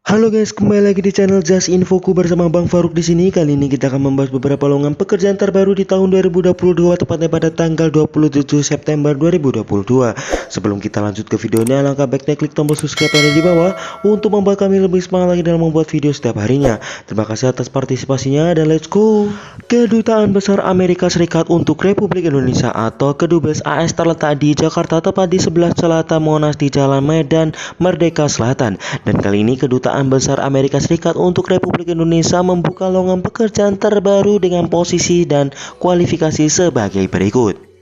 Halo guys, kembali lagi di channel Just Infoku bersama Bang Faruk di sini. Kali ini kita akan membahas beberapa lowongan pekerjaan terbaru di tahun 2022, tepatnya pada tanggal 27 September 2022. Sebelum kita lanjut ke videonya, alangkah baiknya klik tombol subscribe yang ada di bawah untuk membuat kami lebih semangat lagi dalam membuat video setiap harinya. Terima kasih atas partisipasinya dan let's go. Kedutaan Besar Amerika Serikat untuk Republik Indonesia atau Kedubes AS terletak di Jakarta, tepat di sebelah selatan Monas di Jalan Medan Merdeka Selatan. Dan kali ini Kedutaan Besar Amerika Serikat untuk Republik Indonesia membuka lowongan pekerjaan terbaru dengan posisi dan kualifikasi sebagai berikut.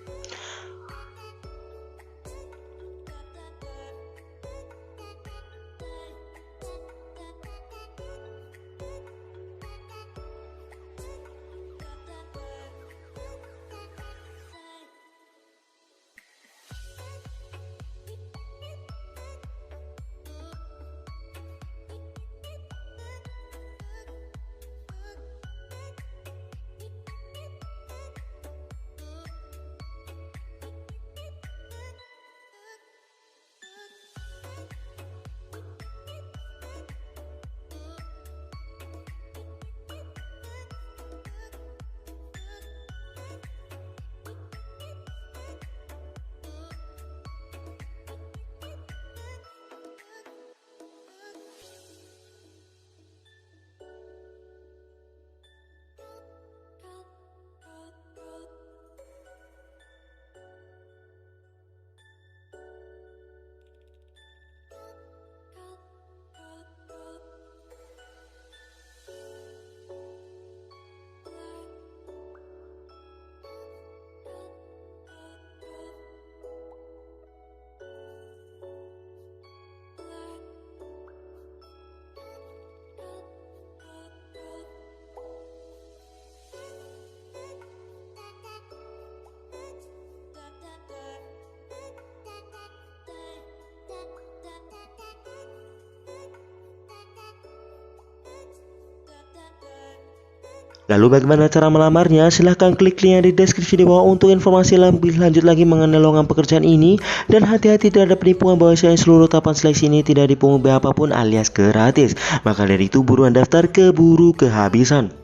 Lalu bagaimana cara melamarnya? Silahkan klik link yang di deskripsi di bawah untuk informasi lebih lanjut lagi mengenai lowongan pekerjaan ini. Dan hati-hati terhadap penipuan, bahwasanya seluruh tahapan seleksi ini tidak dipungut biaya apapun alias gratis. Maka dari itu buruan daftar, keburu kehabisan.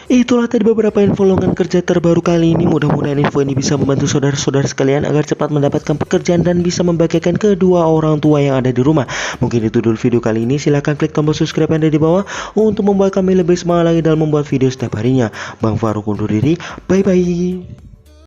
Itulah tadi beberapa info lowongan kerja terbaru kali ini. Mudah-mudahan info ini bisa membantu saudara-saudara sekalian agar cepat mendapatkan pekerjaan dan bisa membahagiakan kedua orang tua yang ada di rumah. Mungkin itu dulu video kali ini. Silahkan klik tombol subscribe yang ada di bawah untuk membuat kami lebih semangat lagi dalam membuat video setiap harinya. Bang Faruk undur diri. Bye bye.